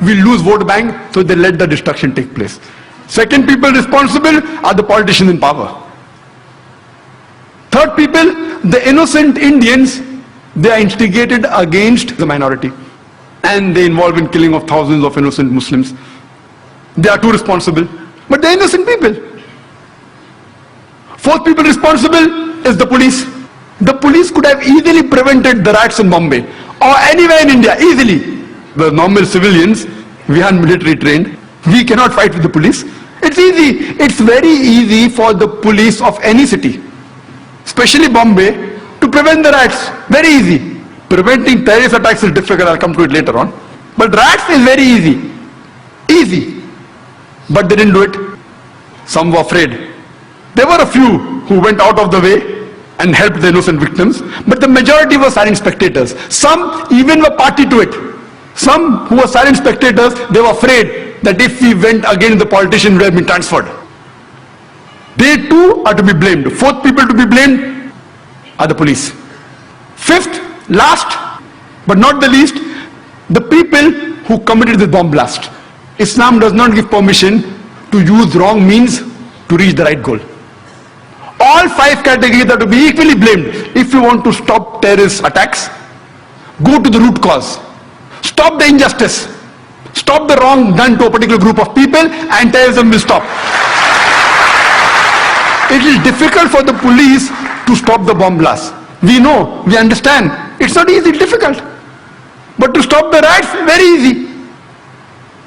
will lose vote bank, so they let the destruction take place. Second people responsible are the politicians in power. Third people, the innocent Indians, they are instigated against the minority. And they involve in killing of thousands of innocent Muslims. They are too responsible. But they are innocent people. Fourth people responsible is the police. The police could have easily prevented the riots in Bombay or anywhere in India, easily. The normal civilians, we are military trained. We cannot fight with the police. It's easy. It's very easy for the police of any city, especially Bombay, to prevent the riots. Very easy. Preventing terrorist attacks is difficult. I'll come to it later on. But riots is very easy. Easy. But they didn't do it. Some were afraid. There were a few who went out of the way and helped the innocent victims, but the majority were silent spectators. Some even were party to it. Some who were silent spectators, they were afraid that if we went against the politician, we would have been transferred. They too are to be blamed. Fourth people to be blamed are the police. Fifth, last but not the least, the people who committed the bomb blast. Islam does not give permission to use wrong means to reach the right goal. All five categories are to be equally blamed. If you want to stop terrorist attacks, go to the root cause. Stop the injustice. Stop the wrong done to a particular group of people, and terrorism will stop. It is difficult for the police to stop the bomb blast. We know, we understand. It's not easy, it's difficult. But to stop the riots, very easy.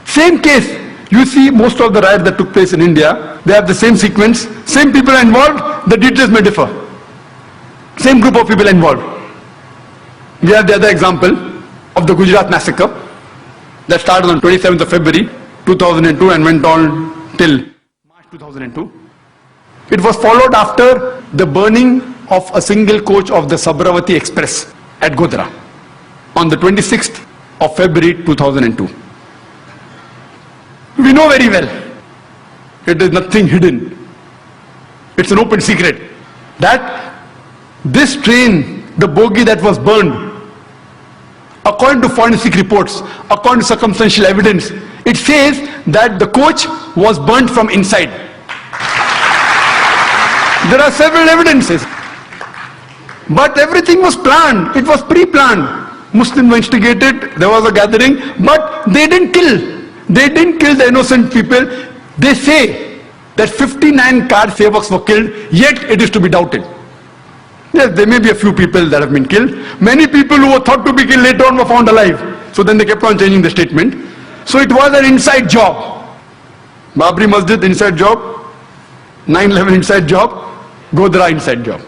Same case. You see most of the riots that took place in India, they have the same sequence, same people are involved, the details may differ. Same group of people involved. We have the other example of the Gujarat massacre that started on 27th of February 2002 and went on till March 2002. It was followed after the burning of a single coach of the Sabravati Express at Godhra on the 26th of February 2002. We know very well, it is nothing hidden. It's an open secret that this train, the bogie that was burned, according to forensic reports, according to circumstantial evidence, it says that the coach was burnt from inside. There are several evidences. But everything was planned. It was pre-planned. Muslims were instigated, there was a gathering, but they didn't kill. They didn't kill the innocent people. They say that 59 car sevaks were killed, yet it is to be doubted. Yes, there may be a few people that have been killed. Many people who were thought to be killed later on were found alive. So then they kept on changing the statement. So it was an inside job. Babri Masjid inside job, 9/11 inside job, Godhra inside job.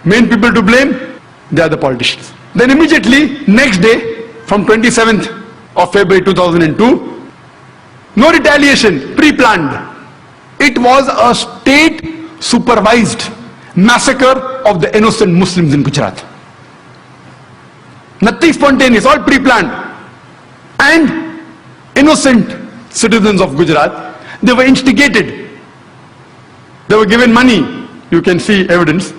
Main people to blame, they are the politicians. Then immediately, next day, from 27th of February 2002, no retaliation, pre-planned. It was a state-supervised massacre of the innocent Muslims in Gujarat. Nothing spontaneous, all pre-planned. And innocent citizens of Gujarat, they were instigated. They were given money, you can see evidence,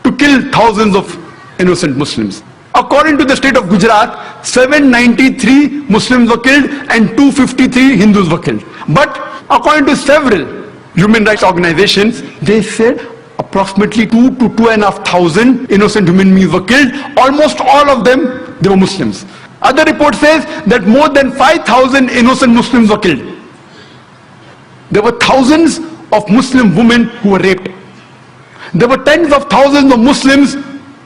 to kill thousands of innocent Muslims. According to the state of Gujarat, 793 Muslims were killed and 253 Hindus were killed. But according to several human rights organizations, they said approximately 2 to 2,500 innocent human beings were killed. Almost all of them, they were Muslims. Other report says that more than 5,000 innocent Muslims were killed. There were thousands of Muslim women who were raped. There were tens of thousands of Muslims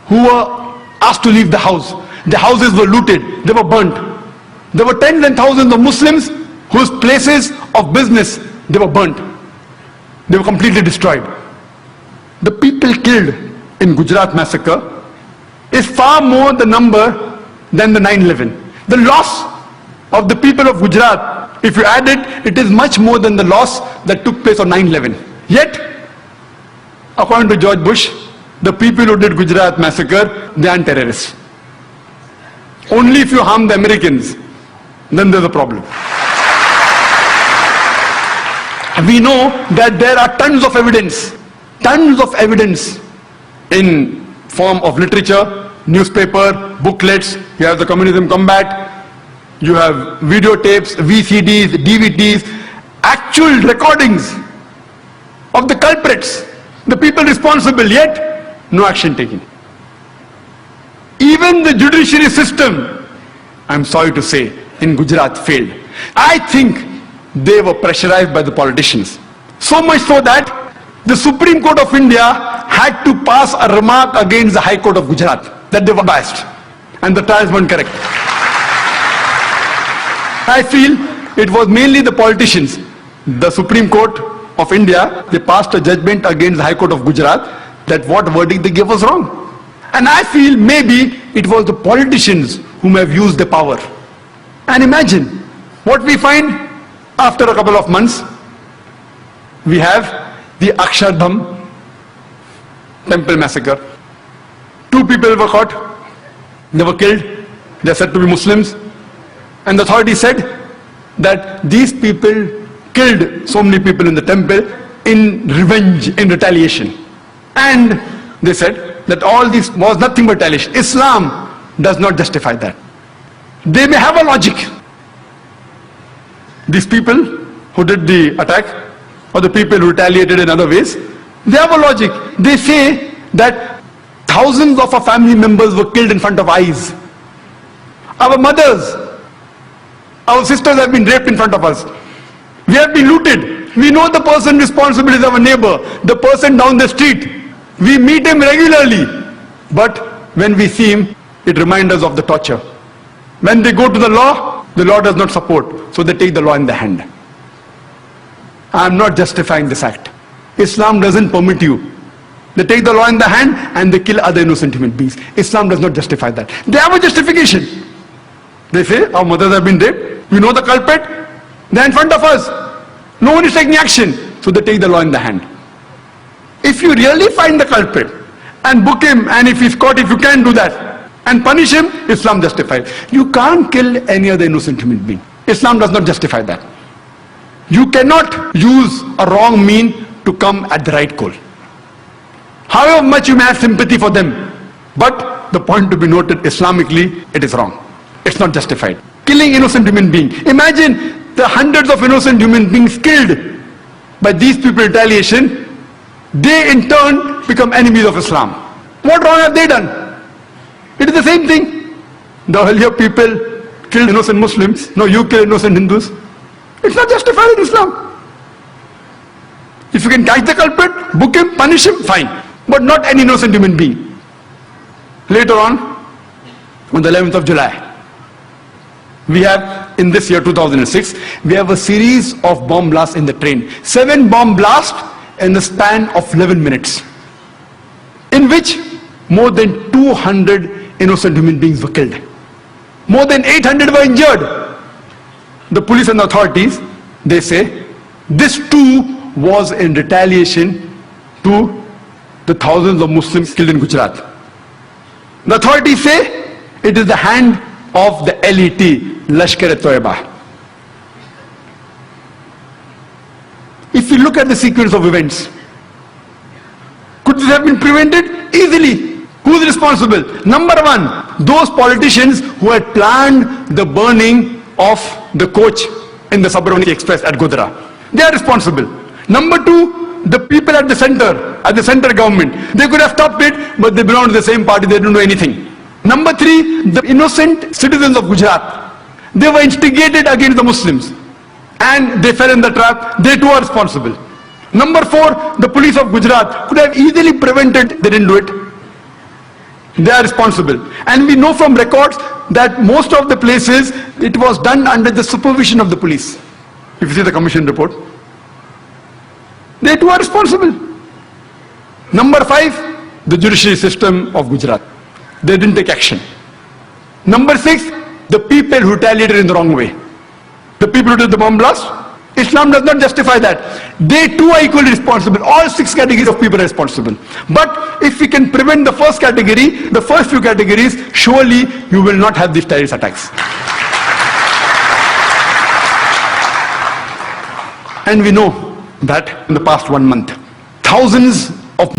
who were asked to leave the house. The houses were looted, they were burnt. There were tens and thousands of Muslims whose places of business, they were burnt. They were completely destroyed. The people killed in Gujarat massacre is far more the number than the 9/11. The loss of the people of Gujarat, if you add it, it is much more than the loss that took place on 9/11. Yet, according to George Bush, the people who did Gujarat massacre, they aren't terrorists. Only if you harm the Americans, then there's a problem. We know that there are tons of evidence in form of literature, newspaper, booklets. You have the Communism Combat, You have videotapes, VCDs, DVDs, actual recordings of the culprits, the people responsible, yet no action taken. Even the judiciary system, I'm sorry to say, in Gujarat failed. I think they were pressurized by the politicians. So much so that the Supreme Court of India had to pass a remark against the High Court of Gujarat that they were biased and the trials weren't correct. I feel it was mainly the politicians. The Supreme Court of India, they passed a judgment against the High Court of Gujarat that what verdict they gave was wrong. And I feel maybe it was the politicians whom have used the power. And imagine what we find after a couple of months. We have the Akshardham temple massacre. 2 people were caught. They were killed. They are said to be Muslims. And the authorities said that these people killed so many people in the temple in revenge, in retaliation. And they said that all this was nothing but retaliation. Islam does not justify that. They may have a logic. These people who did the attack, or the people who retaliated in other ways, they have a logic. They say that thousands of our family members were killed in front of eyes. Our mothers, our sisters have been raped in front of us. We have been looted. We know the person responsible is our neighbor, the person down the street. We meet him regularly. But when we see him, it reminds us of the torture. When they go to the law does not support. So they take the law in the hand. I am not justifying this act. Islam doesn't permit you. They take the law in the hand and they kill other innocent human beings. Islam does not justify that. They have a justification. They say, our mothers have been raped. We know the culprit. They're in front of us. No one is taking action. So they take the law in the hand. If you really find the culprit and book him, and if he's caught, if you can do that, and punish him, Islam justifies. You can't kill any other innocent human being. Islam does not justify that. You cannot use a wrong mean to come at the right goal. However much you may have sympathy for them, but the point to be noted, Islamically, it is wrong. It's not justified. Killing innocent human being. Imagine the hundreds of innocent human beings killed by these people in retaliation. They in turn become enemies of Islam. What wrong have they done? It is the same thing. The earlier people killed innocent Muslims. Now you kill innocent Hindus. It's not justified in Islam. If you can catch the culprit, book him, punish him, fine. But not any innocent human being. Later on the 11th of July, we have, in this year 2006, we have a series of bomb blasts in the train. 7 bomb blasts in the span of 11 minutes. In which more than 200 innocent human beings were killed. More than 800 were injured. The police and the authorities, they say, this too was in retaliation to the thousands of Muslims killed in Gujarat. The authorities say it is the hand of the LET, Lashkar-e-Toiba. If you look at the sequence of events, could this have been prevented? Easily. Who is responsible? Number 1, those politicians who had planned the burning of the coach in the Sabarmati Express at Godhra. They are responsible. Number 2, the people at the center government. They could have stopped it, but they belong to the same party, they don't do anything. Number 3, the innocent citizens of Gujarat. They were instigated against the Muslims and they fell in the trap. They too are responsible. Number 4, the police of Gujarat could have easily prevented, they didn't do it. They are responsible. And we know from records that most of the places it was done under the supervision of the police. If you see the commission report, they too are responsible. Number 5, the judiciary system of Gujarat. They didn't take action. Number 6, the people who retaliated in the wrong way. The people who did the bomb blast, Islam does not justify that. They too are equally responsible. All 6 categories of people are responsible. But if we can prevent the first category, the first few categories, surely you will not have these terrorist attacks. And we know that in the past 1 month, thousands of